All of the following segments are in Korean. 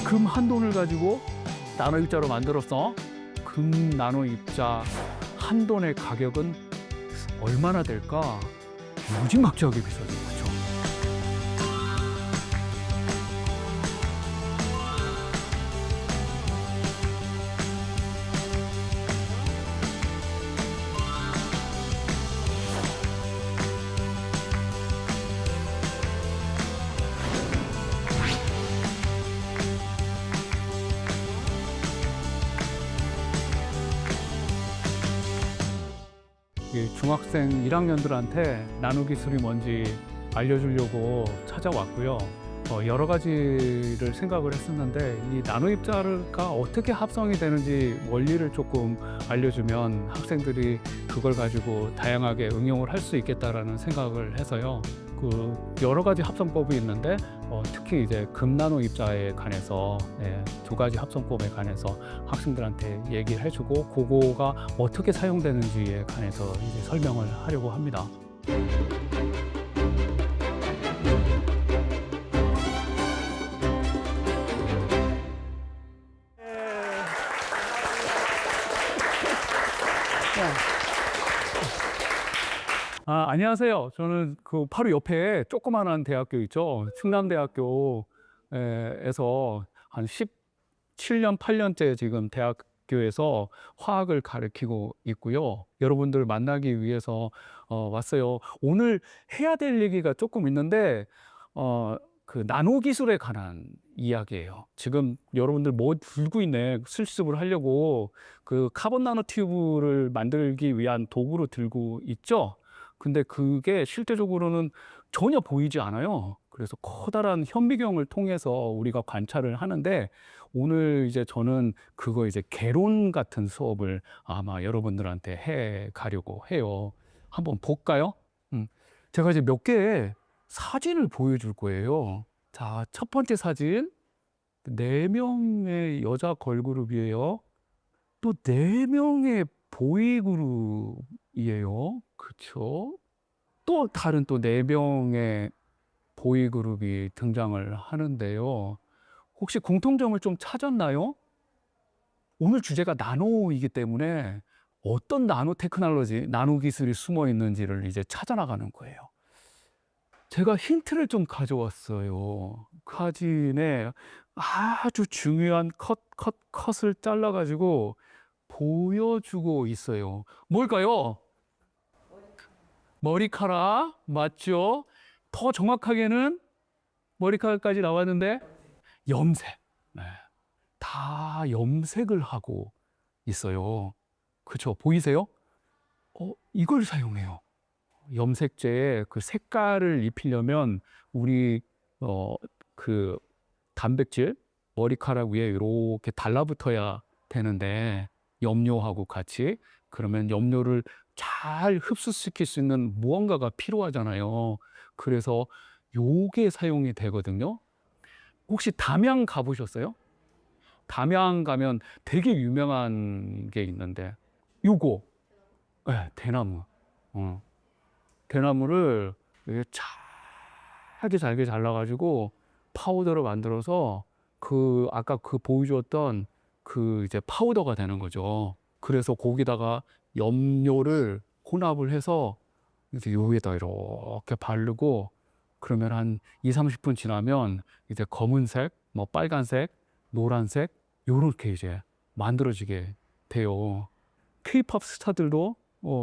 금 한 돈을 가지고 나노 입자로 만들었어. 금 나노 입자 한 돈의 가격은 얼마나 될까? 무지막지하게 비싸죠. 그렇죠? 중학생 1학년들한테 나노 기술이 뭔지 알려주려고 찾아왔고요. 여러 가지를 생각을 했었는데 이 나노 입자가 어떻게 합성이 되는지 원리를 조금 알려주면 학생들이 그걸 가지고 다양하게 응용을 할 수 있겠다라는 생각을 해서요. 여러 가지 합성법이 있는데 특히 이제 금나노 입자에 관해서 두 가지 합성법에 관해서 학생들한테 얘기를 해주고 그거가 어떻게 사용되는지에 관해서 이제 설명을 하려고 합니다. 안녕하세요. 저는 그 바로 옆에 조그마한 대학교 있죠. 충남대학교에서 한 17년, 8년째 지금 대학교에서 화학을 가르치고 있고요. 여러분들 만나기 위해서 왔어요. 오늘 해야 될 얘기가 조금 있는데 그 나노 기술에 관한 이야기예요. 지금 여러분들 뭐 들고 있네. 실습을 하려고 그 카본 나노 튜브를 만들기 위한 도구로 들고 있죠. 근데 그게 실제적으로는 전혀 보이지 않아요. 그래서 커다란 현미경을 통해서 우리가 관찰을 하는데 오늘 이제 저는 그거 이제 개론 같은 수업을 아마 여러분들한테 해 가려고 해요. 한번 볼까요? 제가 이제 몇 개의 사진을 보여줄 거예요. 자, 첫 번째 사진. 4명의 여자 걸그룹이에요. 또 4명의 보이그룹이에요. 그렇죠? 또 다른 또 4명의 보이그룹이 등장을 하는데요. 혹시 공통점을 좀 찾았나요? 오늘 주제가 나노이기 때문에 어떤 나노 테크놀로지, 나노 기술이 숨어 있는지를 이제 찾아나가는 거예요. 제가 힌트를 좀 가져왔어요. 사진에 아주 중요한 컷을 잘라가지고 보여주고 있어요. 뭘까요? 머리카락 맞죠? 더 정확하게는 머리카락까지 나왔는데 염색. 네. 다 염색을 하고 있어요. 그렇죠? 보이세요? 이걸 사용해요. 염색제에 그 색깔을 입히려면 우리 그 단백질 머리카락 위에 이렇게 달라붙어야 되는데 염료하고 같이 그러면 염료를 잘 흡수시킬 수 있는 무언가가 필요하잖아요. 그래서 요게 사용이 되거든요. 혹시 담양 가보셨어요? 담양 가면 되게 유명한 게 있는데 요거 네, 대나무. 대나무를 이렇게 잘게 잘라가지고 파우더로 만들어서 그 아까 그 보여주었던 그 이제 파우더가 되는 거죠. 그래서 거기다가 염료를 혼합을 해서 이제 여기에다 이렇게 바르고 그러면 한 2~30분 지나면 이제 검은색, 뭐 빨간색, 노란색 요렇게 이제 만들어지게 돼요. K-팝 스타들도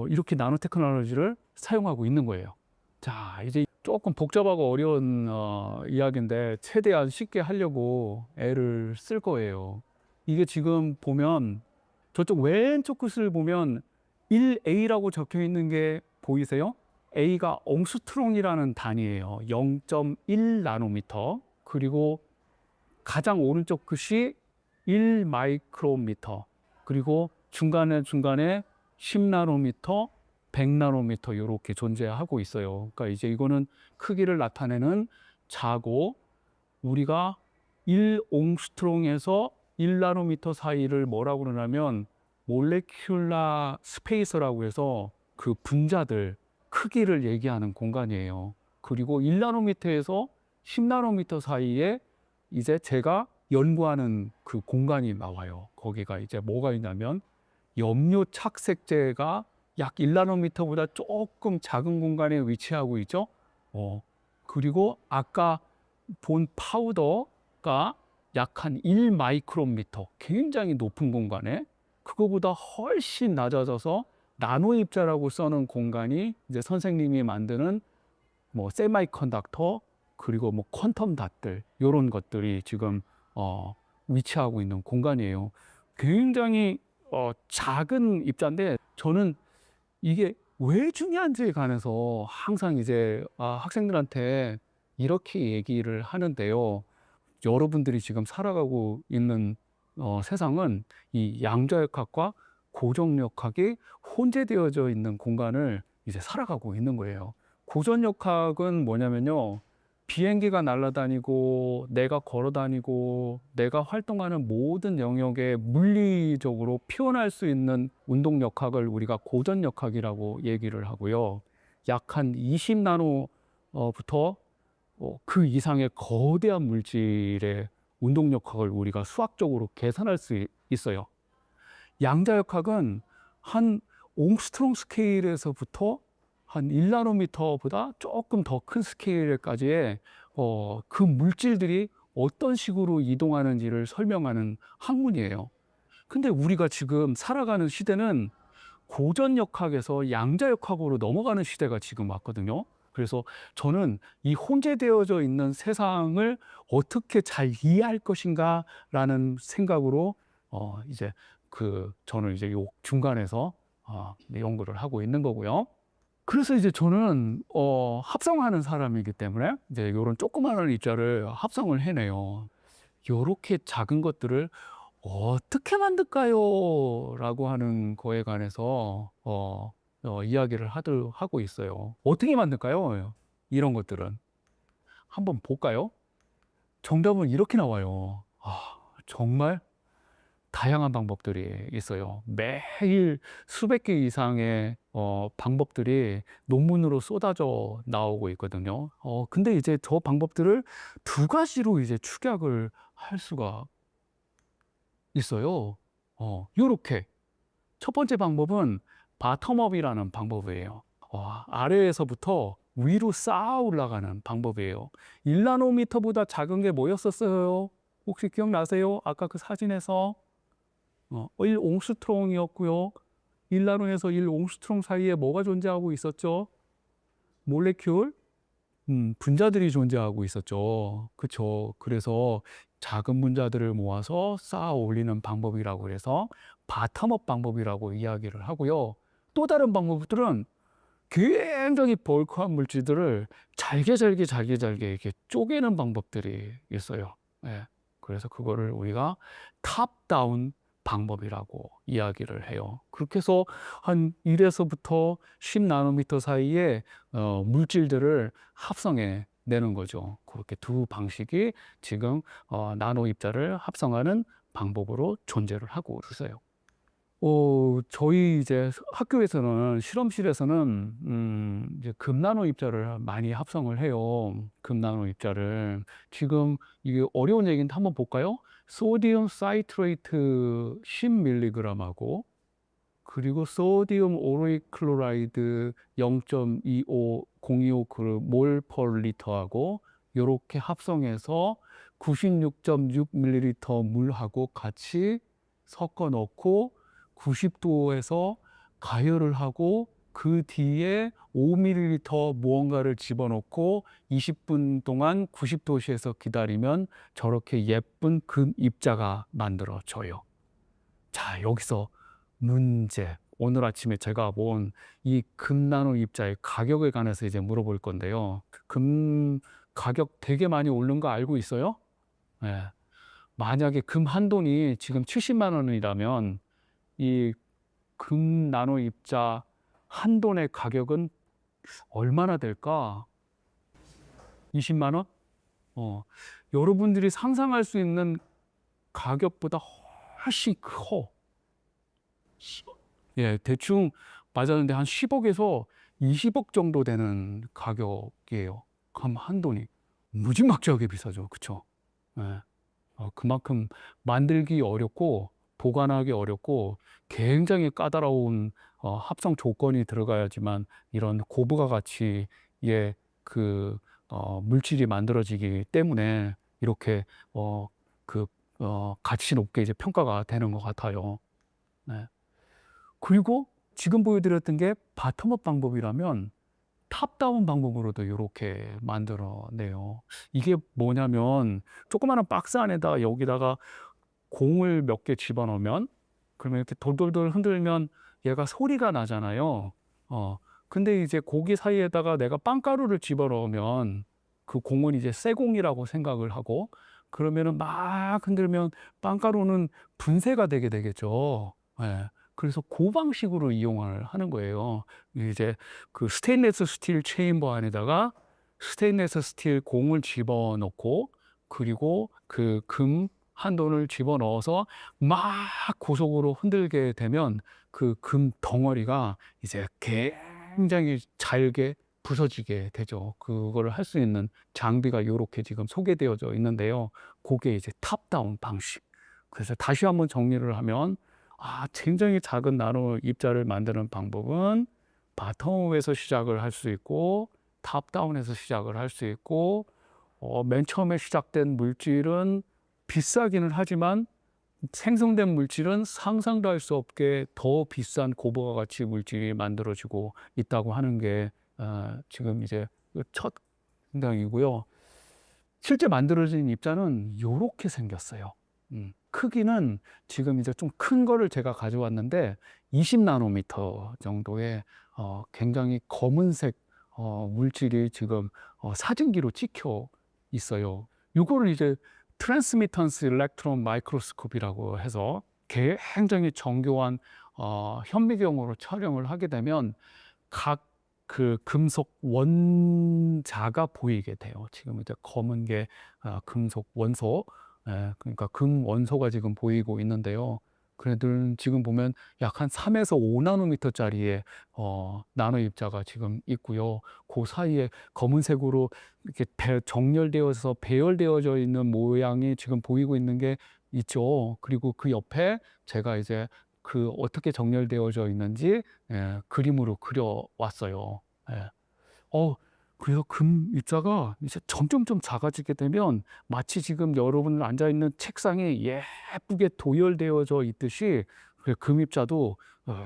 이렇게 나노 테크놀로지를 사용하고 있는 거예요. 자, 이제 조금 복잡하고 어려운 이야기인데 최대한 쉽게 하려고 애를 쓸 거예요. 이게 지금 보면 저쪽 왼쪽 끝을 보면 1A라고 적혀 있는 게 보이세요? A가 옹스트롱이라는 단위예요. 0.1 나노미터. 그리고 가장 오른쪽 끝이 1 마이크로미터. 그리고 중간에 10나노미터, 100나노미터 이렇게 존재하고 있어요. 그러니까 이제 이거는 크기를 나타내는 자고 우리가 1옹스트롱에서 1나노미터 사이를 뭐라고 그러냐면 몰레큘라 스페이스라고 해서 그 분자들 크기를 얘기하는 공간이에요. 그리고 1나노미터에서 10나노미터 사이에 이제 제가 연구하는 그 공간이 나와요. 거기가 이제 뭐가 있냐면 염료 착색제가 약 1나노미터보다 조금 작은 공간에 위치하고 있죠. 그리고 아까 본 파우더가 약 한 1마이크론미터, 굉장히 높은 공간에 그거보다 훨씬 낮아져서 나노 입자라고 써는 공간이 이제 선생님이 만드는 뭐 세마이컨덕터 그리고 뭐 퀀텀 닷들 이런 것들이 지금 위치하고 있는 공간이에요. 굉장히 작은 입자인데 저는 이게 왜 중요한지에 관해서 항상 이제 학생들한테 이렇게 얘기를 하는데요. 여러분들이 지금 살아가고 있는 세상은 이 양자역학과 고정역학이 혼재되어져 있는 공간을 이제 살아가고 있는 거예요. 고전역학은 뭐냐면요. 비행기가 날아다니고 내가 걸어다니고 내가 활동하는 모든 영역에 물리적으로 표현할 수 있는 운동역학을 우리가 고전역학이라고 얘기를 하고요. 약 한 20나노부터 그 이상의 거대한 물질의 운동역학을 우리가 수학적으로 계산할 수 있어요. 양자역학은 한 옹스트롱 스케일에서부터 한 1나노미터보다 조금 더 큰 스케일까지의 그 물질들이 어떤 식으로 이동하는지를 설명하는 학문이에요. 근데 우리가 지금 살아가는 시대는 고전역학에서 양자역학으로 넘어가는 시대가 지금 왔거든요. 그래서 저는 이 혼재되어져 있는 세상을 어떻게 잘 이해할 것인가 라는 생각으로 이제 저는 이제 요 중간에서 연구를 하고 있는 거고요. 그래서 이제 저는 합성하는 사람이기 때문에 이제 이런 조그마한 입자를 합성을 해내요. 요렇게 작은 것들을 어떻게 만들까요? 라고 하는 거에 관해서 이야기를 하고 있어요. 어떻게 만들까요? 이런 것들은 한번 볼까요? 정답은 이렇게 나와요. 정말 다양한 방법들이 있어요. 매일 수백 개 이상의 방법들이 논문으로 쏟아져 나오고 있거든요. 근데 이제 저 방법들을 두 가지로 이제 축약을 할 수가 있어요. 요렇게. 첫 번째 방법은 바텀업이라는 방법이에요. 아래에서부터 위로 쌓아 올라가는 방법이에요. 1나노미터보다 작은 게 뭐였었어요? 혹시 기억나세요? 아까 그 사진에서 1옹스트롱이었고요. 1나노에서 1옹스트롱 사이에 뭐가 존재하고 있었죠? 몰레큘, 분자들이 존재하고 있었죠. 그렇죠. 그래서 작은 분자들을 모아서 쌓아 올리는 방법이라고 해서 바텀업 방법이라고 이야기를 하고요. 또 다른 방법들은 굉장히 벌크한 물질들을 잘게 이렇게 쪼개는 방법들이 있어요. 예. 그래서 그거를 우리가 탑다운 방법이라고 이야기를 해요. 그렇게 해서 한 1에서부터 10나노미터 사이에 물질들을 합성해 내는 거죠. 그렇게 두 방식이 지금 나노 입자를 합성하는 방법으로 존재를 하고 있어요. 저희 이제 학교에서는 실험실에서는 이제 금나노 입자를 많이 합성을 해요. 금나노 입자를 지금 이게 어려운 얘기인데 한번 볼까요? 소디움 사이트레이트 10mg하고 그리고 소디움 오로이클로라이드 0.25몰/리터하고 이렇게 합성해서 96.6ml 물하고 같이 섞어 넣고 90도에서 가열을 하고 그 뒤에 5ml 무언가를 집어넣고 20분 동안 90도씨에서 기다리면 저렇게 예쁜 금 입자가 만들어져요. 자, 여기서 문제. 오늘 아침에 제가 본 이 금나노 입자의 가격에 관해서 이제 물어볼 건데요. 금 가격 되게 많이 오른 거 알고 있어요? 네. 만약에 금 한 돈이 지금 70만 원이라면 이 금 나노 입자 한 돈의 가격은 얼마나 될까? 20만 원? 여러분들이 상상할 수 있는 가격보다 훨씬 커. 예, 대충 맞았는데 한 10억에서 20억 정도 되는 가격이에요. 금 한 돈이. 무지막지하게 비싸죠. 그쵸? 예. 그만큼 만들기 어렵고 보관하기 어렵고 굉장히 까다로운 합성 조건이 들어가야지만 이런 고부가 가치의 물질이 만들어지기 때문에 이렇게 그 가치 높게 이제 평가가 되는 것 같아요. 네. 그리고 지금 보여드렸던 게 바텀업 방법이라면 탑다운 방법으로도 이렇게 만들어내요. 이게 뭐냐면 조그마한 박스 안에다가 여기다가 공을 몇 개 집어넣으면 그러면 이렇게 돌돌돌 흔들면 얘가 소리가 나잖아요. 근데 이제 고기 사이에다가 내가 빵가루를 집어넣으면 그 공은 이제 새 공이라고 생각을 하고 그러면은 막 흔들면 빵가루는 분쇄가 되게 되겠죠. 예. 그래서 그 방식으로 이용을 하는 거예요. 이제 그 스테인리스 스틸 체인버 안에다가 스테인리스 스틸 공을 집어넣고 그리고 그 금 한 돈을 집어넣어서 막 고속으로 흔들게 되면 그 금 덩어리가 이제 굉장히 잘게 부서지게 되죠. 그거를 할 수 있는 장비가 요렇게 지금 소개되어져 있는데요. 그게 이제 탑다운 방식. 그래서 다시 한번 정리를 하면 굉장히 작은 나노 입자를 만드는 방법은 바텀업에서 시작을 할 수 있고 탑다운에서 시작을 할 수 있고 맨 처음에 시작된 물질은 비싸기는 하지만 생성된 물질은 상상도 할 수 없게 더 비싼 고부가 가치 물질이 만들어지고 있다고 하는 게 지금 이제 첫 생각이고요. 실제 만들어진 입자는 이렇게 생겼어요. 크기는 지금 이제 좀 큰 거를 제가 가져왔는데 20나노미터 정도의 굉장히 검은색 물질이 지금 사진기로 찍혀 있어요. 이거를 이제 트랜스미턴스 일렉트론 마이크로스코피라고 해서 굉장히 정교한 현미경으로 촬영을 하게 되면 각 그 금속 원자가 보이게 돼요. 지금 이제 검은 게 금속 원소, 그러니까 금 원소가 지금 보이고 있는데요. 그래도 지금 보면 약 한 3에서 5나노미터짜리의 나노 입자가 지금 있고요. 그 사이에 검은색으로 이렇게 정렬되어서 배열되어져 있는 모양이 지금 보이고 있는 게 있죠. 그리고 그 옆에 제가 이제 그 어떻게 정렬되어져 있는지 그림으로 그려왔어요. 예. 그래서 금 입자가 이제 점점점 작아지게 되면 마치 지금 여러분 앉아 있는 책상에 예쁘게 도열되어져 있듯이 금 입자도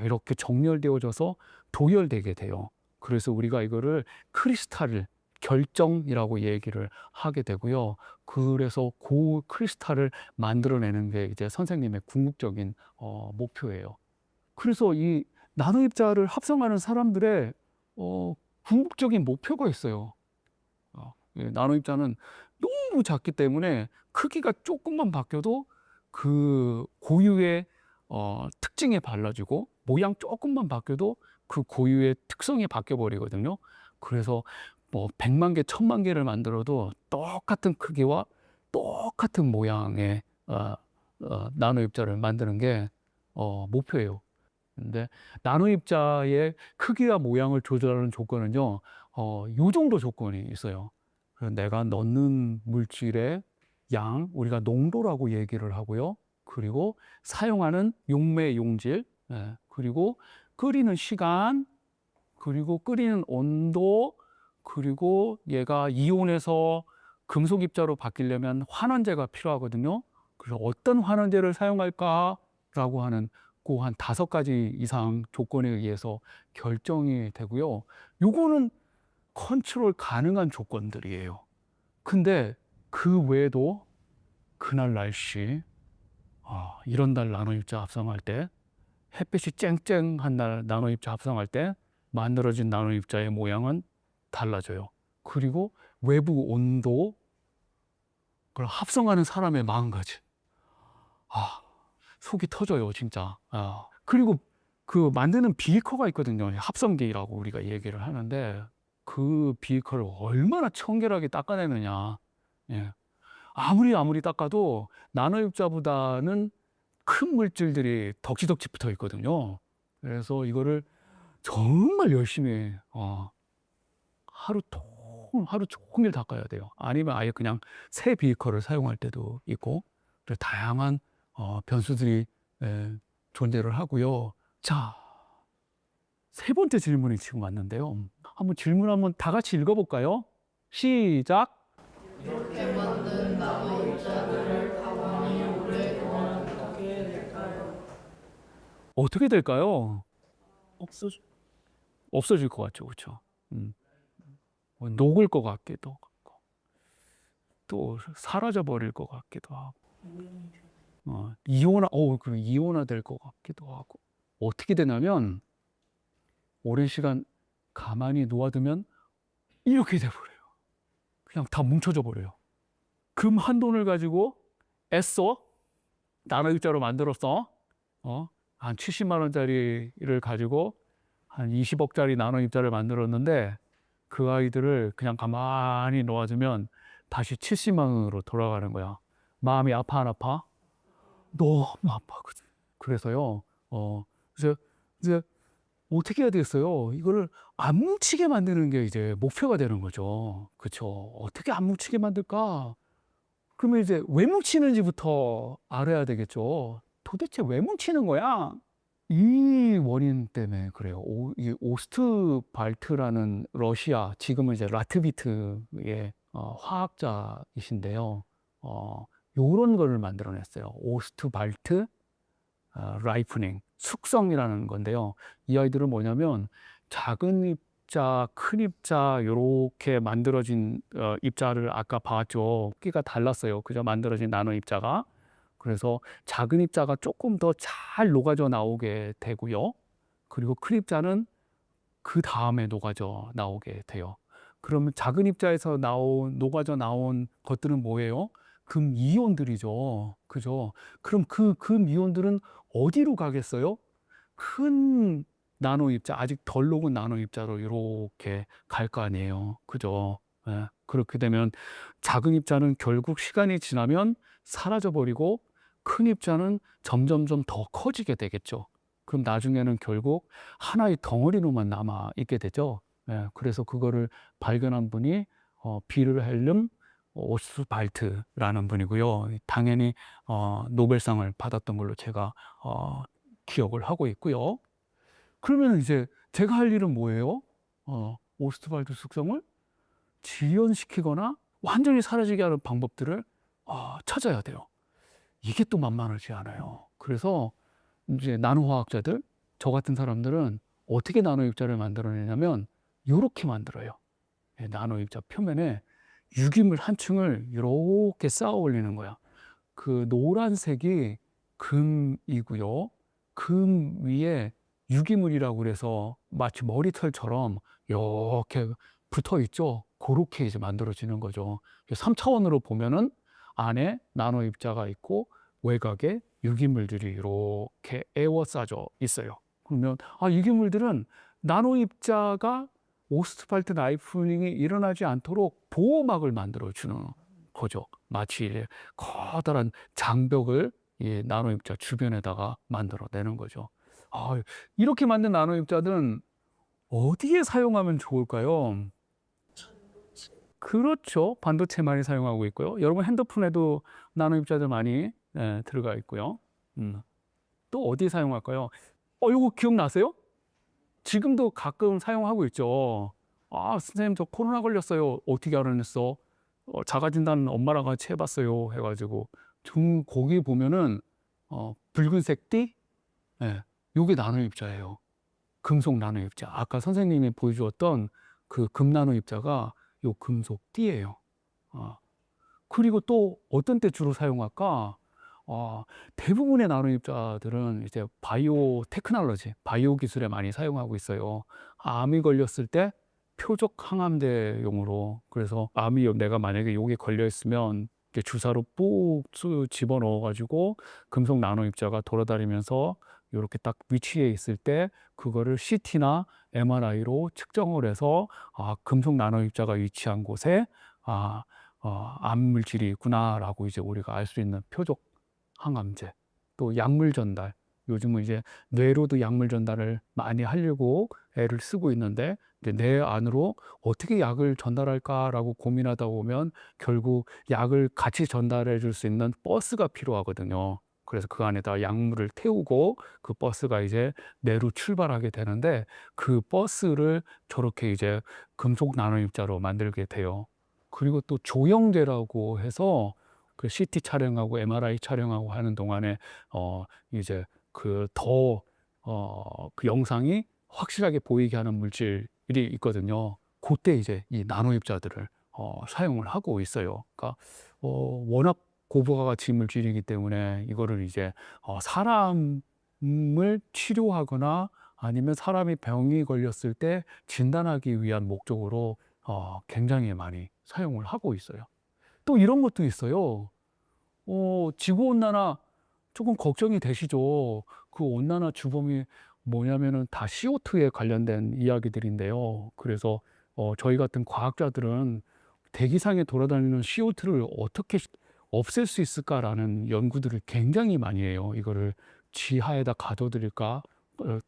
이렇게 정렬되어져서 도열되게 돼요. 그래서 우리가 이거를 크리스탈을 결정이라고 얘기를 하게 되고요. 그래서 그 크리스탈을 만들어내는 게 이제 선생님의 궁극적인 목표예요. 그래서 이 나노 입자를 합성하는 사람들의 궁극적인 목표가 있어요. 나노 입자는 너무 작기 때문에 크기가 조금만 바뀌어도 그 고유의 특징에 발라지고 모양 조금만 바뀌어도 그 고유의 특성이 바뀌어 버리거든요. 그래서 뭐 100만 개, 1000만 개를 만들어도 똑같은 크기와 똑같은 모양의 나노 입자를 만드는 게 목표예요. 근데 나노 입자의 크기와 모양을 조절하는 조건은요, 요 정도 조건이 있어요. 그래서 내가 넣는 물질의 양, 우리가 농도라고 얘기를 하고요. 그리고 사용하는 용매, 용질, 그리고 끓이는 시간, 그리고 끓이는 온도, 그리고 얘가 이온에서 금속 입자로 바뀌려면 환원제가 필요하거든요. 그래서 어떤 환원제를 사용할까라고 하는 그 한 5가지 이상 조건에 의해서 결정이 되고요. 요거는 컨트롤 가능한 조건들이에요. 근데 그 외에도 그날 날씨, 이런 날 나노입자 합성할 때, 햇빛이 쨍쨍한 날 나노입자 합성할 때 만들어진 나노입자의 모양은 달라져요. 그리고 외부 온도, 그걸 합성하는 사람의 마음가짐. 속이 터져요, 진짜. 그리고 그 만드는 비커가 있거든요. 합성기라고 우리가 얘기를 하는데 그 비커를 얼마나 청결하게 닦아내느냐. 예. 아무리 닦아도 나노입자보다는 큰 물질들이 덕지덕지 붙어 있거든요. 그래서 이거를 정말 열심히 하루 종일 닦아야 돼요. 아니면 아예 그냥 새 비커를 사용할 때도 있고. 다양한 변수들이 존재를 하고요. 자, 세 번째 질문이 지금 왔는데요. 한번 질문 한번 다 같이 읽어볼까요? 시작. 이렇게 만든 나무 입자들을 가만히 오랫동안 어떻게 될까요? 어떻게 될까요? 없어질 것 같죠, 그렇죠? 녹을 것 같기도 하고, 또 사라져 버릴 것 같기도 하고, 그럼 이온화 될 것 같기도 하고. 어떻게 되냐면 오랜 시간 가만히 놓아두면 이렇게 돼버려요. 그냥 다 뭉쳐져 버려요. 금 한 돈을 가지고 애써 나노 입자로 만들었어. 한 70만 원짜리를 가지고 한 20억짜리 나노 입자를 만들었는데 그 아이들을 그냥 가만히 놓아주면 다시 70만 원으로 돌아가는 거야. 마음이 아파 안 아파? 너무 아파거든. 그래서요. 이제 어떻게 해야 되겠어요? 이거를 안 뭉치게 만드는 게 이제 목표가 되는 거죠. 그렇죠? 어떻게 안 뭉치게 만들까? 그러면 이제 왜 뭉치는지부터 알아야 되겠죠. 도대체 왜 뭉치는 거야? 이 원인 때문에 그래요. 이 오스트발트라는 러시아, 지금은 이제 라트비트의 화학자이신데요. 요런 거를 만들어냈어요. 오스트발트 라이프닝, 숙성이라는 건데요. 이 아이들은 뭐냐면 작은 입자, 큰 입자 요렇게 만들어진 입자를 아까 봤죠. 끼가 달랐어요. 그저 만들어진 나노 입자가. 그래서 작은 입자가 조금 더 잘 녹아져 나오게 되고요. 그리고 큰 입자는 그 다음에 녹아져 나오게 돼요. 그러면 작은 입자에서 녹아져 나온 것들은 뭐예요? 금 이온들이죠. 그죠? 그럼 그 금 이온들은 어디로 가겠어요? 큰 나노 입자, 아직 덜 녹은 나노 입자로 이렇게 갈 거 아니에요. 그죠? 예, 그렇게 되면 작은 입자는 결국 시간이 지나면 사라져 버리고 큰 입자는 점점점 더 커지게 되겠죠. 그럼 나중에는 결국 하나의 덩어리로만 남아 있게 되죠. 예, 그래서 그거를 발견한 분이 빌헬름 오스발트라는 분이고요. 당연히 노벨상을 받았던 걸로 제가 기억을 하고 있고요. 그러면 이제 제가 할 일은 뭐예요? 오스트발트 숙성을 지연시키거나 완전히 사라지게 하는 방법들을 찾아야 돼요. 이게 또 만만하지 않아요. 그래서 이제 나노화학자들, 저 같은 사람들은 어떻게 나노입자를 만들어내냐면 이렇게 만들어요. 나노입자 표면에 유기물 한 층을 이렇게 쌓아 올리는 거야. 그 노란색이 금이고요. 금 위에 유기물이라고 그래서 마치 머리털처럼 이렇게 붙어 있죠. 그렇게 이제 만들어지는 거죠. 3차원으로 보면은 안에 나노 입자가 있고 외곽에 유기물들이 이렇게 에워싸져 있어요. 그러면 유기물들은 나노 입자가 오스트발트 라이프닝이 일어나지 않도록 보호막을 만들어 주는 거죠. 마치 커다란 장벽을 이 나노 입자 주변에다가 만들어내는 거죠. 이렇게 만든 나노 입자들은 어디에 사용하면 좋을까요? 그렇죠. 반도체 많이 사용하고 있고요. 여러분 핸드폰에도 나노 입자들 많이 들어가 있고요. 또 어디 사용할까요? 이거 기억나세요? 지금도 가끔 사용하고 있죠. 선생님 저 코로나 걸렸어요. 어떻게 알아냈어? 자가진단 엄마랑 같이 해봤어요. 해가지고 거기 보면은 붉은색 띠, 요게 나노 입자예요. 금속 나노 입자. 아까 선생님이 보여주었던 그 금 나노 입자가 요 금속 띠예요. 그리고 또 어떤 때 주로 사용할까? 대부분의 나노 입자들은 이제 바이오 테크놀로지, 바이오 기술에 많이 사용하고 있어요. 암이 걸렸을 때 표적 항암제용으로. 그래서 암이 내가 만약에 여기 걸려 있으면 주사로 뿍 집어넣어 가지고 금속 나노 입자가 돌아다니면서 이렇게 딱 위치에 있을 때 그거를 CT나 MRI로 측정을 해서 금속 나노 입자가 위치한 곳에 암 물질이 있구나라고 이제 우리가 알 수 있는 표적 항암제, 또 약물 전달, 요즘은 이제 뇌로도 약물 전달을 많이 하려고 애를 쓰고 있는데 이제 뇌 안으로 어떻게 약을 전달할까라고 고민하다 보면 결국 약을 같이 전달해 줄 수 있는 버스가 필요하거든요. 그래서 그 안에다 약물을 태우고 그 버스가 이제 뇌로 출발하게 되는데 그 버스를 저렇게 이제 금속 나노 입자로 만들게 돼요. 그리고 또 조영제라고 해서 그 CT 촬영하고 MRI 촬영하고 하는 동안에 이제 그 그 영상이 확실하게 보이게 하는 물질이 있거든요. 그때 이제 이 나노 입자들을 사용을 하고 있어요. 그러니까 워낙 고부가 가치 물질이기 때문에 이거를 이제 사람을 치료하거나 아니면 사람이 병이 걸렸을 때 진단하기 위한 목적으로 굉장히 많이 사용을 하고 있어요. 또 이런 것도 있어요. 지구온난화 조금 걱정이 되시죠? 그 온난화 주범이 뭐냐면은 다 CO2에 관련된 이야기들인데요. 그래서 저희 같은 과학자들은 대기상에 돌아다니는 CO2를 어떻게 없앨 수 있을까라는 연구들을 굉장히 많이 해요. 이거를 지하에다 가둬드릴까?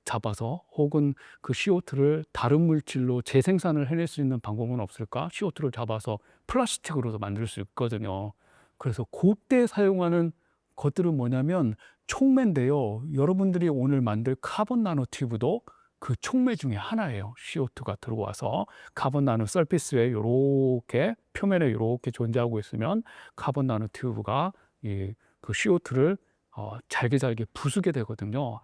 잡아서 혹은 그 CO2를 다른 물질로 재생산을 해낼 수 있는 방법은 없을까? CO2를 잡아서 플라스틱으로도 만들 수 있거든요. 그래서 그때 사용하는 것들은 뭐냐면 촉매인데요. 여러분들이 오늘 만들 카본 나노 튜브도 그 촉매 중에 하나예요. CO2가 들어와서 카본 나노 서피스에 이렇게 표면에 이렇게 존재하고 있으면 카본 나노 튜브가 그 CO2를 잘게 부수게 되거든요.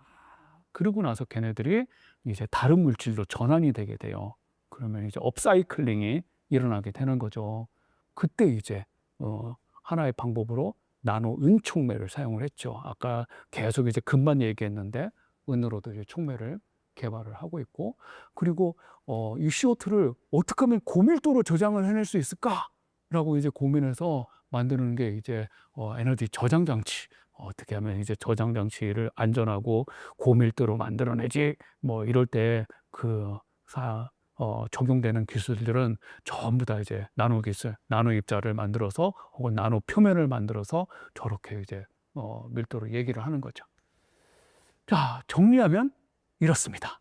그러고 나서 걔네들이 이제 다른 물질로 전환이 되게 돼요. 그러면 이제 업사이클링이 일어나게 되는 거죠. 그때 이제 하나의 방법으로 나노 은 촉매를 사용을 했죠. 아까 계속 이제 금만 얘기했는데 은으로도 이제 촉매를 개발을 하고 있고, 그리고 이 CO2를 어떻게 하면 고밀도로 저장을 해낼 수 있을까라고 이제 고민해서 만드는 게 이제 에너지 저장 장치. 어떻게 하면 이제 저장 장치를 안전하고 고밀도로 만들어내지, 뭐 이럴 때 적용되는 기술들은 전부 다 이제 나노 기술, 나노 입자를 만들어서 혹은 나노 표면을 만들어서 저렇게 이제 밀도로 얘기를 하는 거죠. 자, 정리하면 이렇습니다.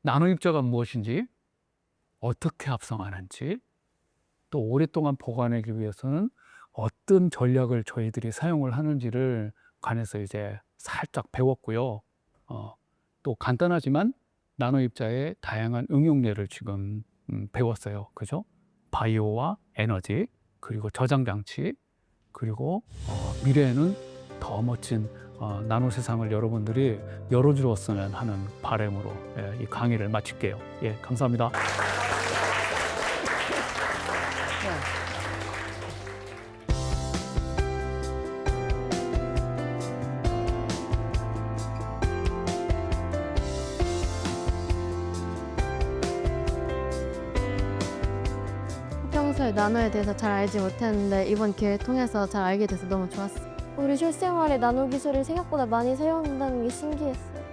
나노 입자가 무엇인지, 어떻게 합성하는지, 또 오랫동안 보관하기 위해서는 어떤 전략을 저희들이 사용을 하는지를 관해서 이제 살짝 배웠고요. 또 간단하지만 나노 입자의 다양한 응용례를 지금 배웠어요. 그죠? 바이오와 에너지, 그리고 저장 장치, 그리고 미래에는 더 멋진 나노 세상을 여러분들이 열어주었으면 하는 바람으로 이 강의를 마칠게요. 예, 감사합니다. 평소에 나노에 대해서 잘 알지 못했는데 이번 기회를 통해서 잘 알게 돼서 너무 좋았어요. 우리 실생활에 나노 기술을 생각보다 많이 사용한다는 게 신기했어요.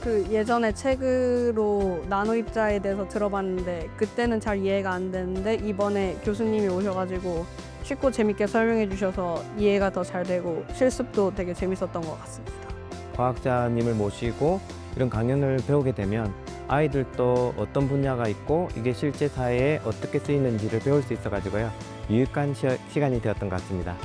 그 예전에 책으로 나노 입자에 대해서 들어봤는데 그때는 잘 이해가 안 됐는데 이번에 교수님이 오셔가지고 쉽고 재밌게 설명해 주셔서 이해가 더 잘 되고 실습도 되게 재밌었던 것 같습니다. 과학자님을 모시고 이런 강연을 배우게 되면 아이들도 어떤 분야가 있고 이게 실제 사회에 어떻게 쓰이는지를 배울 수 있어가지고요. 유익한 시간이 되었던 것 같습니다.